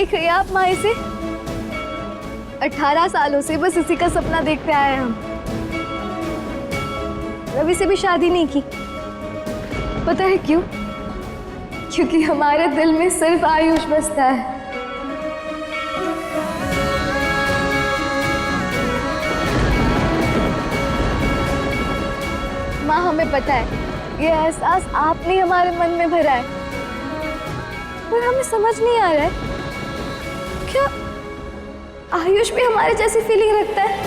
देख रही हैं आप माए से? 18 सालों से बस इसी का सपना देखते आए हैं हम। रवि से भी शादी नहीं की। पता है क्यों? क्योंकि हमारे दिल में सिर्फ आयुष बसता है। माँ, हमें पता है ये एहसास आपने हमारे मन में भरा है, पर हमें समझ नहीं आ रहा है क्या आयुष भी हमारे जैसी फीलिंग रखता है?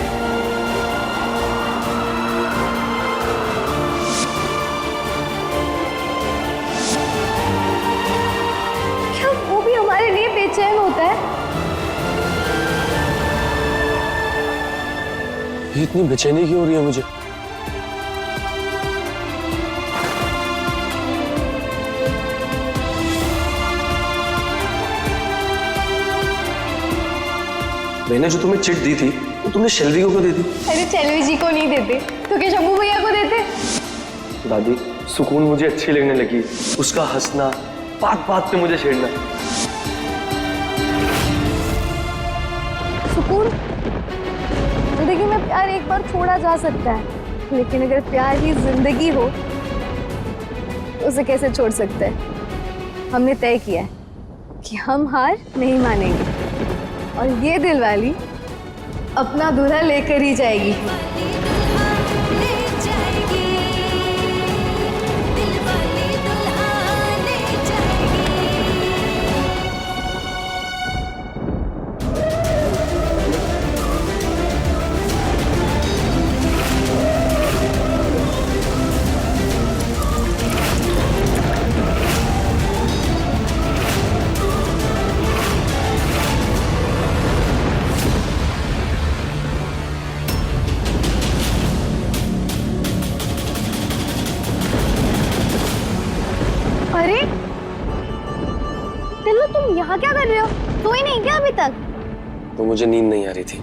क्या वो भी हमारे लिए बेचैन होता है? ये इतनी बेचैनी क्यों हो रही है मुझे? मैंने जो तुम्हें चिट दी थी तो तुमने शेल्वी को क्यों दी थी? अरे शेल्वी जी को नहीं देते तो क्या शंभू भैया को देते? दादी, सुकून मुझे अच्छी लगने लगी। उसका हंसना, बात बात पे मुझे छेड़ना। सुकून? जिंदगी में प्यार एक बार छोड़ा जा सकता है, लेकिन अगर प्यार ही जिंदगी हो तो उसे कैसे छोड़ सकते हैं? हमने तय किया है कि हम हार नहीं मानेंगे और ये दिलवाली अपना दूल्हा लेकर ही जाएगी। अरे टिल्लू, तुम यहाँ क्या कर रहे हो? सोई नहीं क्या अभी तक? तो मुझे नींद नहीं आ रही थी।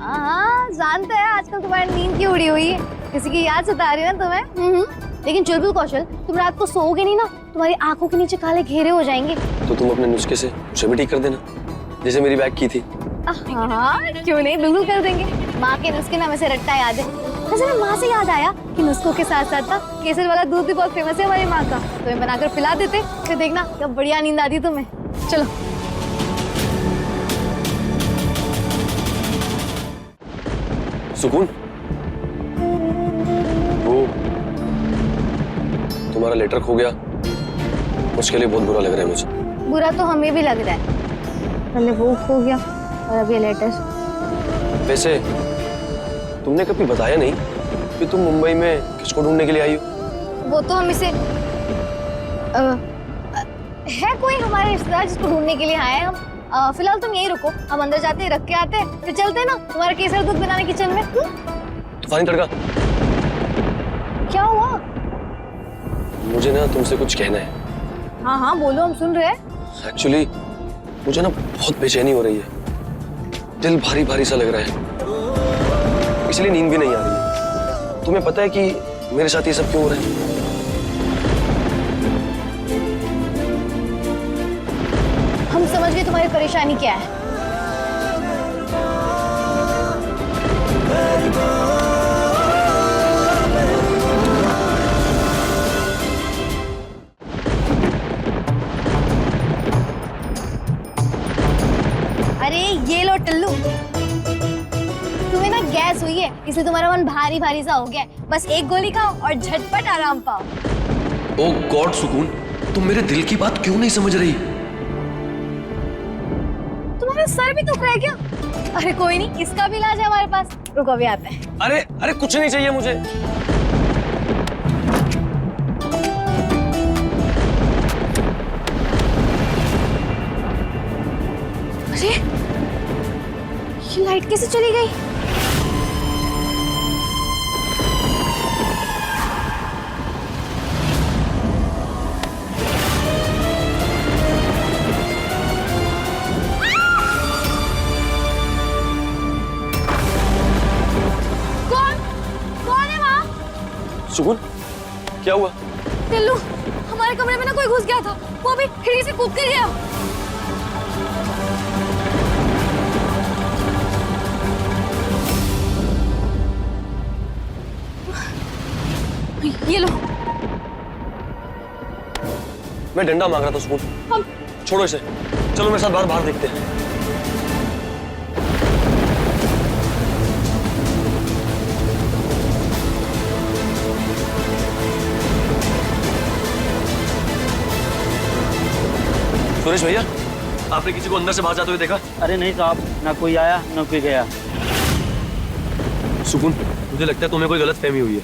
हाँ, जानते हैं आजकल तुम्हारी नींद क्यों उड़ी हुई है। किसी की याद सता रही है ना तुम्हें? लेकिन चुलबुल कौशल, तुम रात को सोओगे नहीं ना, तुम्हारी आंखों के नीचे काले घेरे हो जाएंगे। तो तुम अपने नुस्खे से मुझे भी ठीक कर देना, जैसे मेरी बैग की थी। हाँ, क्यों नहीं, बिल्कुल कर देंगे। माँ के नुस्खे ना वैसे रट्टा याद है। वैसे ना माँ से याद आया कि नुस्खों के साथ साथ ना केसर वाला दूध भी बहुत फेमस है हमारी माँ का। तुम्हें बनाकर पिला देते, फिर देखना क्या बढ़िया नींद आती तुम्हें। चलो। सुकून, वो तुम्हारा लेटर खो गया, उसके लिए बहुत बुरा लग रहा है मुझे। बुरा तो हमें भी लग रहा है। पहले वो खो गया और अब ये लेटर। वैसे तुमने कभी बताया नहीं कि तुम मुंबई में किसको ढूंढने के लिए आई हो? वो तो हम इसे है कोई हमारे रिश्तेदार जिसको ढूंढने के लिए आए हैं हम। फिलहाल तुम यहीं रुको, हम अंदर जाते हैं, रख के आते हैं, फिर चलते हैं ना तुम्हारा केसर दूध बनाने किचन में। तूफानी तड़का, क्या हुआ? मुझे ना तुमसे कुछ कहना है। हाँ हाँ बोलो, हम सुन रहे हैं। एक्चुअली मुझे ना बहुत बेचैनी हो रही है, दिल भारी भारी सा लग रहा है, इसलिए नींद भी नहीं आ रही है। तुम्हें पता है कि मेरे साथ ये सब क्यों हो रहा है? हम समझ गए तुम्हारी परेशानी क्या है। अरे ये लो टिल्लू, तुम्हें ना गैस हुई है, इसलिए तुम्हारा मन भारी भारी सा हो गया है। बस एक गोली खाओ और झटपट आराम पाओ। ओह गॉड सुकून, तुम मेरे दिल की बात क्यों नहीं समझ रही? तुम्हारा सर भी दुख रहा है क्या? अरे कोई नहीं, इसका भी इलाज है हमारे पास। रुको अभी आते हैं। अरे अरे कुछ नहीं चाहिए मुझे। अरे ये लाइट कैसे चली गई? सुकून, क्या हुआ? टिल्लू, हमारे कमरे में ना कोई घुस गया था, वो अभी खिड़की से कूद कर गया। ये लो। मैं डंडा मांग रहा था सुकून। हम छोड़ो इसे, चलो मेरे साथ बाहर बाहर देखते हैं। सुरेश भैया, आपने किसी को अंदर से बाहर जाते हुए देखा? अरे नहीं साहब, ना कोई आया ना कोई गया। सुकून, मुझे लगता है तुम्हें कोई गलत फहमी हुई है।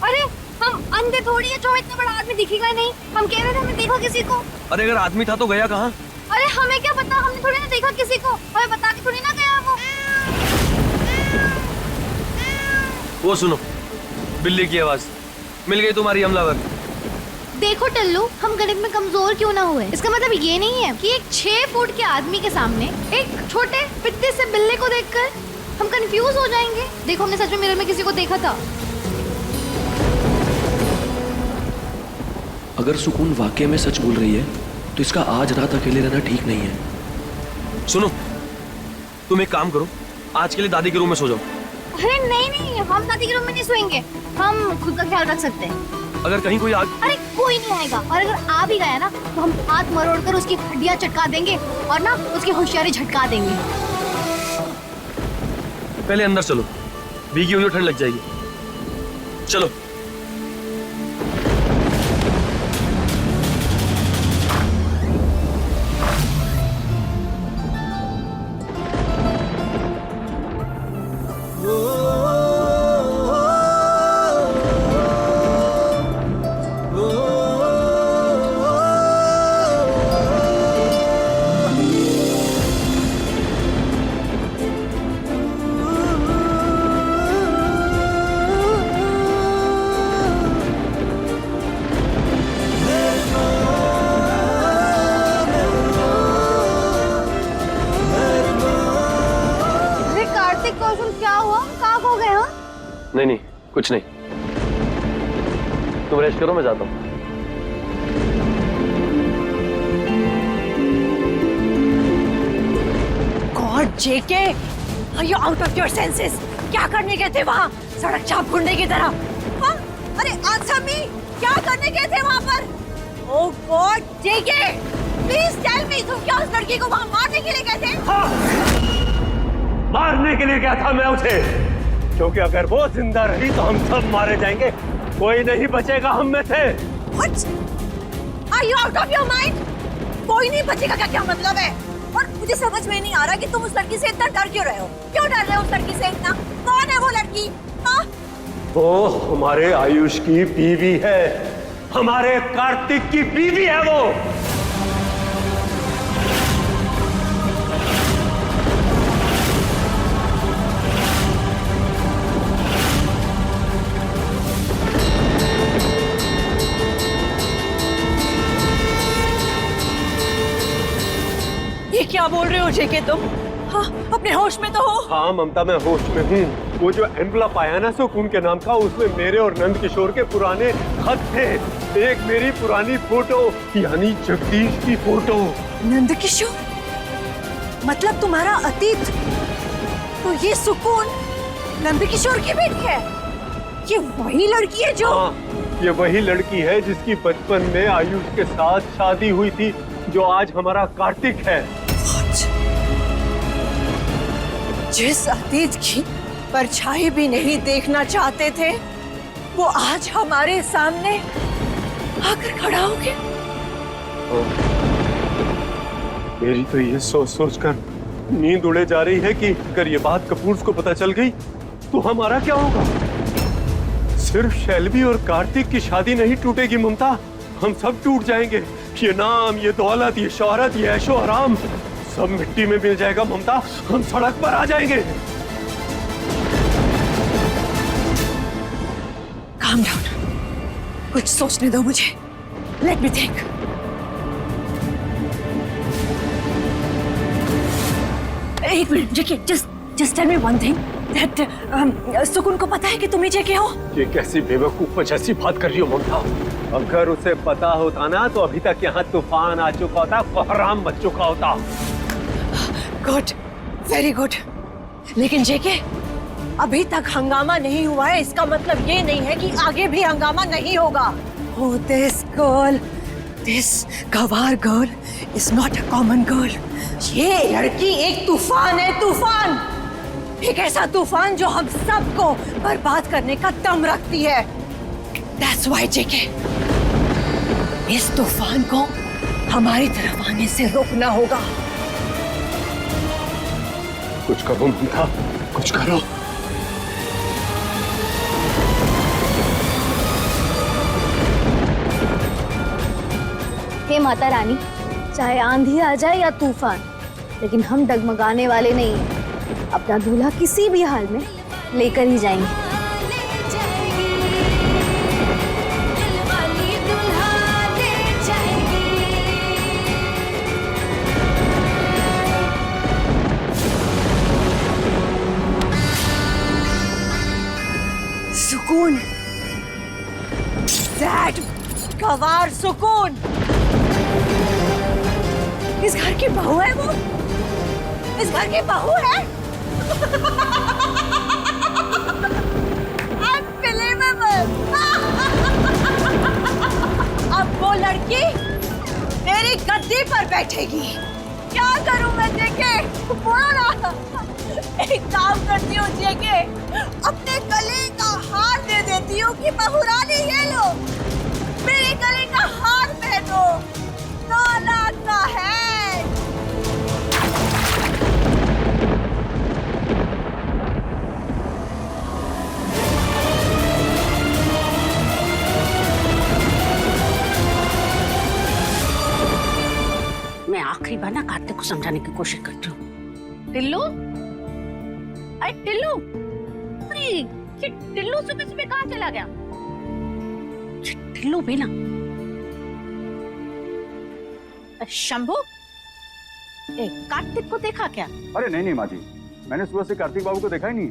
अरे हम अंधे थोड़ी है, जो इतना बड़ा आदमी दिखेगा नहीं। हम कह रहे थे हमने देखा किसी को। अरे अगर आदमी था तो गया कहाँ? अरे हमें क्या पता, हमने थोड़ी ना देखा किसी को, हमें बता के थोड़ी ना गया वो। सुनो, बिल्ली की आवाज। मिल गई तुम्हारी हमलावर। देखो टल्लू, हम गणित में कमजोर क्यों ना हुए, इसका मतलब ये नहीं है कि एक 6 फुट के आदमी के सामने एक छोटे पित्ते से बिल्ले को देखकर हम कंफ्यूज हो जाएंगे। देखो, हमने सच में मिरर में किसी को देखा था। अगर सुकून वाकई में सच बोल रही है तो इसका आज रात अकेले रहना ठीक नहीं है। सुनो, तुम एक काम करो, आज के लिए दादी के रूम में सो जाओ। अरे नहीं नहीं, हम दादी के रूम में नहीं सोएंगे, हम खुद का ख्याल रख सकते हैं। अगर कहीं कोई अरे कोई नहीं आएगा, और अगर आ भी गया ना तो हम हाथ मरोड़ कर उसकी हड्डियां चटका देंगे और ना उसकी होशियारी झटका देंगे। पहले अंदर चलो, भीगी हुई ठंड लग जाएगी। चलो। नहीं नहीं, कुछ नहीं, तुम रेस्ट करो, मैं जाता हूँ। गॉड जेके, are you out of your senses? क्या करने गए थे वहाँ सड़क चाप गुंडे की तरह? हाँ? अरे आंसर मी, क्या करने गए थे वहाँ पर? Oh God JK, please tell me, तुम क्या उस लड़की को वहाँ मारने के लिए गए थे? हाँ, मारने के लिए गया था मैं उसे, क्योंकि अगर वो जिंदा रही तो हम सब मारे जाएंगे, कोई नहीं बचेगा हम में से। What? Are you out of your mind? कोई नहीं बचेगा का क्या मतलब है? और मुझे समझ में नहीं आ रहा कि तुम उस लड़की से इतना डर क्यों रहे हो? क्यों डर रहे हो उस लड़की से इतना? कौन है वो लड़की? हाँ? वो हमारे आयुष की बीवी है, हमारे कार्तिक की बीवी है वो। ये क्या बोल रहे हो जेके तुम? हाँ, अपने होश में तो हो? हाँ ममता, मैं होश में हूँ। वो जो एनवलप आया ना सुकून के नाम का, उसमें मेरे और नंद किशोर के पुराने खत थे। एक मेरी पुरानी फोटो, यानी जगदीश की फोटो। नंद किशोर? मतलब तुम्हारा अतीत? तो ये सुकून नंद किशोर की बेटी है? ये वही लड़की है जो? हाँ, ये वही लड़की है जिसकी बचपन में आयुष के साथ शादी हुई थी, जो आज हमारा कार्तिक है। जिस अतीत की परछाई भी नहीं देखना चाहते थे, वो आज हमारे सामने आकर खड़ा हो गया। मेरी तो ये सोच सोच कर नींद उड़े जा रही है कि अगर ये बात कपूर को पता चल गई तो हमारा क्या होगा। सिर्फ शैलवी और कार्तिक की शादी नहीं टूटेगी ममता, हम सब टूट जाएंगे। ये नाम, ये दौलत, ये शोहरत, ये ऐशो आराम सब मिट्टी में मिल जाएगा ममता, हम सड़क पर आ जाएंगे। Calm down, कुछ सोचने दो मुझे। Let me think. एक minute JK, just tell me one thing. That सुकून को पता है कि तुम ही जेके हो? ये कैसी बेवकूफ जैसी बात कर रही हो ममता? अगर उसे पता होता ना तो अभी तक यहाँ तूफान आ चुका होता, कोहराम मच चुका होता। Good, very good. लेकिन जेके, अभी तक हंगामा नहीं हुआ है, इसका मतलब ये नहीं है कि आगे भी हंगामा नहीं होगा। Oh, this गवार girl is not a common girl. ये लड़की एक तूफान है, तूफान। एक ऐसा तूफान जो हम सबको बर्बाद करने का दम रखती है। That's why JK, इस तूफान को हमारी तरफ आने से रोकना होगा। कुछ करो ममता, कुछ करो। हे माता रानी, चाहे आंधी आ जाए या तूफान, लेकिन हम डगमगाने वाले नहीं हैं। अपना दूल्हा किसी भी हाल में लेकर ही जाएंगे। सुकून, That गवार सुकून। इस घर की बहू है वो, इस घर की बहू है। Unbelievable। अब वो लड़की मेरी गद्दी पर बैठेगी। क्या करूं मैं जेके? बोलो ना। एक काम करती हूँ जेके, अपने गले का हार दे देती हूँ कि बहुरानी ये लो, मेरे गले का हार पहनो। 9 लाख का है। मैं आखिरी बार ना कार्तिक को समझाने की कोशिश करती हूँ। टिल्लू, अरे टिल्लू, अरे ये टिल्लू सुबह सुबह कहाँ चला गया? टिल्लू भी ना। शंभू, कार्तिक को देखा क्या? अरे नहीं माँ जी, मैंने सुबह से कार्तिक बाबू को देखा ही नहीं।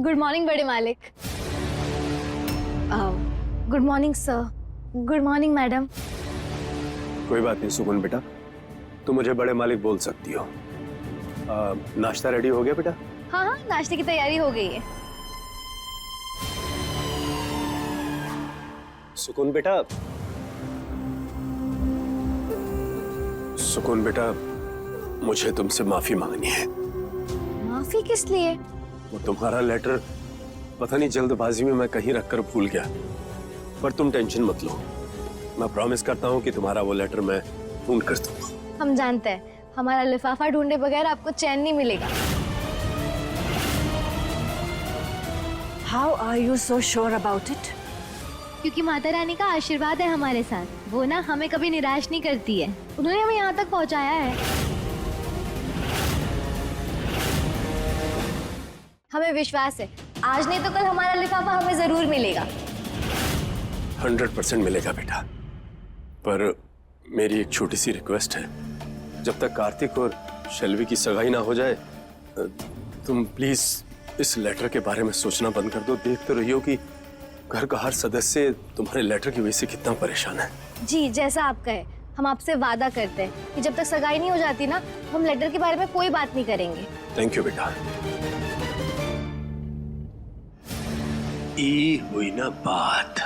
गुड मॉर्निंग बड़े मालिक। Good morning sir. Good morning madam. कोई बात नहीं सुकून बेटा, तुम मुझे बड़े मालिक बोल सकती हो। नाश्ता रेडी हो गया बेटा? हाँ हाँ, नाश्ते की तैयारी हो गई है। सुकून बेटा, सुकून बेटा, मुझे तुमसे माफी मांगनी है। माफी किस लिए? वो तुम्हारा लेटर पता नहीं जल्दबाजी में मैं कहीं रखकर भूल गया, पर तुम टेंशन मत लो, मैं प्रॉमिस करता हूँ कि तुम्हारा वो लेटर मैं ढूंढ कर दूंगा। हम जानते हैं, हमारा लिफाफा ढूंढे बगैर आपको चैन नहीं मिलेगा। How are you so sure about it? क्योंकि माता रानी का आशीर्वाद है हमारे साथ, वो ना हमें कभी निराश नहीं करती है। उन्होंने हमें यहाँ तक पहुँचाया है। हमें विश्वास है, आज नहीं तो कल हमारा लिफाफा हमें जरूर मिलेगा। 100% मिलेगा बेटा, पर मेरी एक छोटी सी रिक्वेस्ट है, जब तक कार्तिक और शैलवी की सगाई ना हो जाए, तुम प्लीज इस लेटर के बारे में सोचना बंद कर दो। देखते रहियो कि घर का हर सदस्य तुम्हारे लेटर की वजह से कितना परेशान है। जी, जैसा आप कहे, हम आपसे वादा करते हैं कि जब तक सगाई नहीं हो जाती ना, हम लेटर के बारे में कोई बात नहीं करेंगे। थैंक यू बेटा। ई हुई ना बात,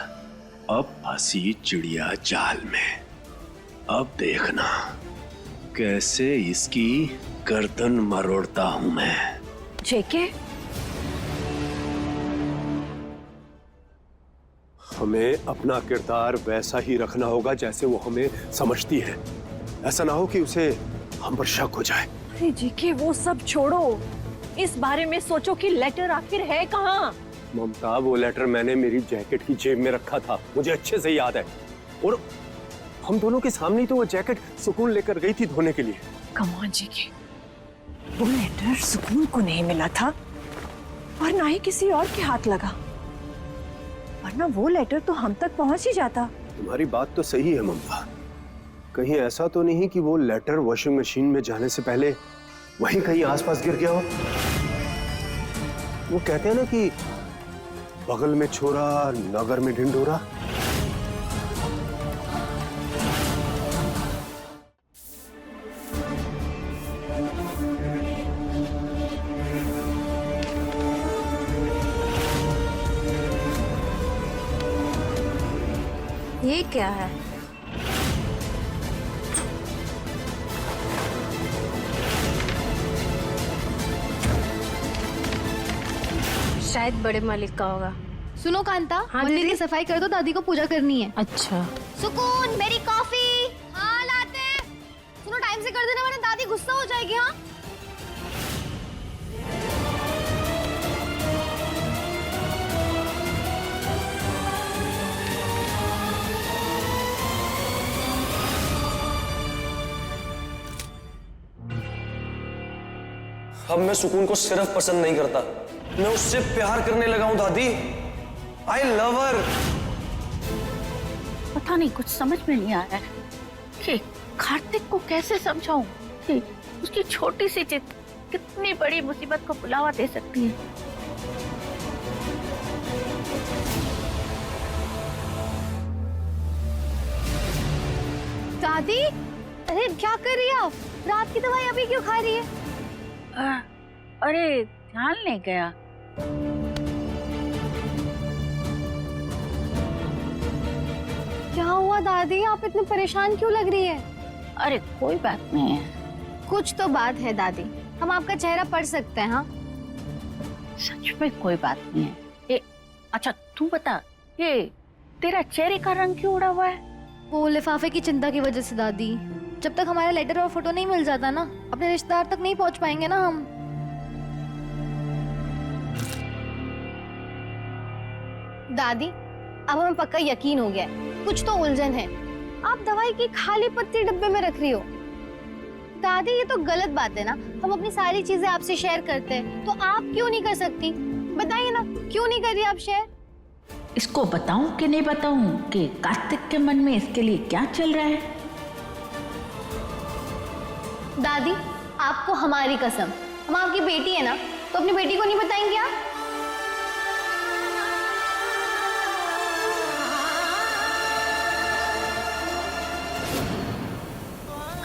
अब फंसी चिड़िया जाल में। अब देखना कैसे इसकी गर्दन मरोड़ता हूं मैं। जेके, हमें अपना किरदार वैसा ही रखना होगा जैसे वो हमें समझती है। ऐसा ना हो कि उसे हम पर शक हो जाए। अरे जेके, वो सब छोड़ो, इस बारे में सोचो कि लेटर आखिर है कहाँ। ममता, वो लेटर मैंने मेरी जैकेट की जेब में रखा था, मुझे अच्छे से याद है। और हम दोनों के सामने ही तो वो जैकेट सुकून लेकर गई थी धोने के लिए। कम ऑन जेके, वो लेटर सुकून को नहीं मिला था और ना ही किसी और के हाथ लगा, वरना वो लेटर तो हम तक पहुंच ही जाता। तुम्हारी बात तो सही है ममता, कहीं ऐसा तो नहीं कि वो लेटर वॉशिंग मशीन में जाने से पहले वहीं कहीं आसपास गिर गया हो। वो कहते हैं ना कि बगल में छोरा, नगर में ढिंढोरा। ये क्या है? शायद बड़े मालिक का होगा। सुनो कांता, हाँ मंदिर दीदी? की सफाई कर दो, दादी को पूजा करनी है। अच्छा। सुकून, मेरी कॉफी। हाँ लाते हैं। सुनो, टाइम से कर देना वरना दादी गुस्सा हो जाएगी। हाँ अब मैं सुकून को सिर्फ पसंद नहीं करता, मैं उससे प्यार करने लगा हूं दादी। आई लव हर। पता नहीं, कुछ समझ में नहीं आ रहा है कि कार्तिक को कैसे समझाऊं कि उसकी छोटी सी जिद कितनी बड़ी मुसीबत को बुलावा दे सकती है। दादी, अरे क्या कर रही है आप? रात की दवाई अभी क्यों खा रही है? अरे ध्यान नहीं गया। क्या हुआ दादी, आप इतने परेशान क्यों लग रही है? अरे कोई बात नहीं है। कुछ तो बात है दादी, हम आपका चेहरा पढ़ सकते हैं। हाँ सच में कोई बात नहीं है। ये अच्छा तू बता, ये तेरा चेहरे का रंग क्यों उड़ा हुआ है? वो लिफाफे की चिंता की वजह से दादी। जब तक हमारा लेटर और फोटो नहीं मिल जाता ना, अपने रिश्तेदार तक नहीं पहुंच पाएंगे ना हम। दादी, अब हमें पक्का यकीन हो गया है, कुछ तो उलझन है। आप दवाई की खाली पत्ती डब्बे में रख रही हो। दादी ये तो गलत बात है ना, हम अपनी सारी चीजें आपसे शेयर करते हैं, तो आप क्यों नहीं कर सकती? बताइए ना, क्यों नहीं कर रही आप शेयर? इसको बताऊं कि नहीं बताऊं कि कार्तिक के मन में इसके लिए क्या चल रहा है? दादी, आपको हमारी कसम, हम आपकी बेटी है ना, तो अपनी बेटी को नहीं बताएंगे आप?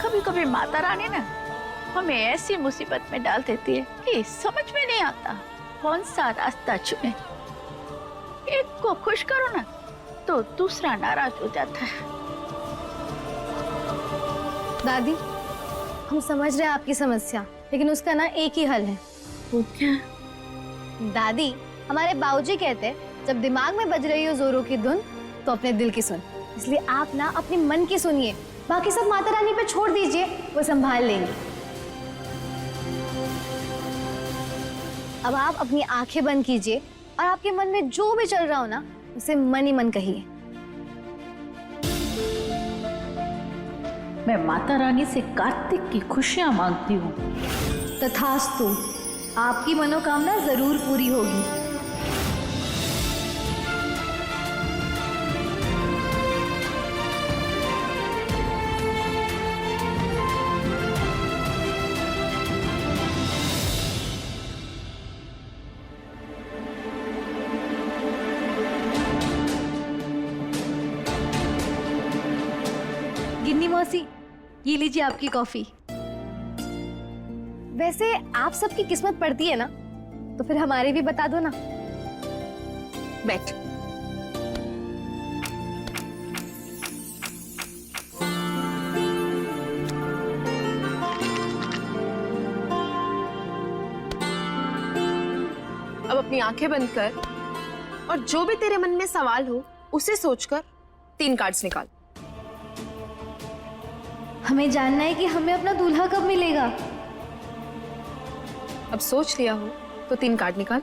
कभी कभी माता रानी ना हमें ऐसी मुसीबत में डाल देती है कि समझ में नहीं आता कौन सा रास्ता चुने। एक को खुश करो ना तो दूसरा नाराज हो जाता है। दादी, हम समझ रहे हैं आपकी समस्या, लेकिन उसका ना एक ही हल है। वो क्या? दादी, हमारे बाबूजी कहते हैं, जब दिमाग में बज रही हो जोरों की धुन, तो अपने दिल की सुन। इसलिए आप ना अपने मन की सुनिए, बाकी सब माता रानी पे छोड़ दीजिए, वो संभाल लेंगी। अब आप अपनी आंखें बंद कीजिए और आपके मन में जो भी चल रहा हो ना, उसे मन ही मन कहिए। मैं माता रानी से कार्तिक की खुशियां मांगती हूँ। तथास्तु, आपकी मनोकामना जरूर पूरी होगी। गिन्नी मौसी, ये लीजिए आपकी कॉफी। वैसे आप सबकी किस्मत पड़ती है ना, तो फिर हमारी भी बता दो ना। बैठ। अब अपनी आंखें बंद कर और जो भी तेरे मन में सवाल हो उसे सोचकर 3 कार्ड्स निकाल। हमें जानना है कि हमें अपना दूल्हा कब मिलेगा। अब सोच लिया हो तो 3 कार्ड निकाल।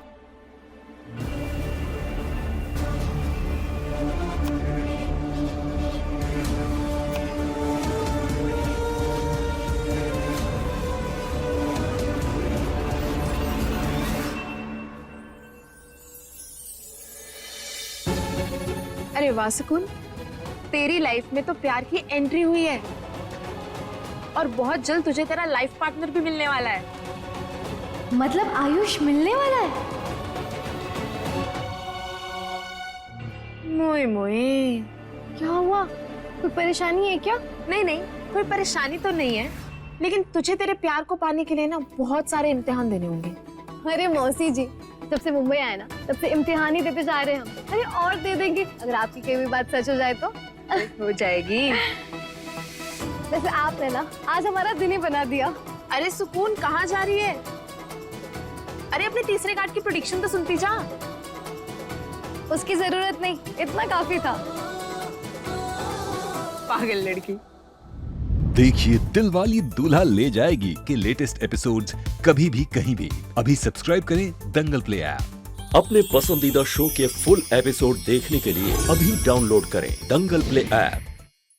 अरे वाह सुकून, तेरी लाइफ में तो प्यार की एंट्री हुई है और बहुत जल्द तुझे तेरा लाइफ पार्टनर भी मिलने वाला है। मतलब आयुष मिलने वाला है? मोए मोए, क्या हुआ, कोई परेशानी है क्या? नहीं नहीं, कोई परेशानी तो नहीं है, लेकिन तुझे तेरे प्यार को पाने के लिए ना बहुत सारे इम्तिहान देने होंगे। अरे मौसी जी, जब से मुंबई आए ना, तब से इम्तिहान ही देते जा रहे हैं हम। अरे और दे देंगे, अगर आपकी कोई भी बात सच हो जाए तो। हो जाएगी। वैसे आपने ना आज हमारा दिन ही बना दिया। अरे सुकून कहाँ जा रही है? अरे अपने तीसरे कार्ड की प्रेडिक्शन तो सुनती जा। उसकी जरूरत नहीं, इतना काफी था। पागल लड़की। देखिए दिलवाली दूल्हा ले जाएगी के लेटेस्ट एपिसोड्स कभी भी कहीं भी। अभी सब्सक्राइब करें दंगल प्ले ऐप। अपने पसंदीदा शो के फुल एपिसोड देखने के लिए अभी डाउनलोड करें दंगल प्ले ऐप।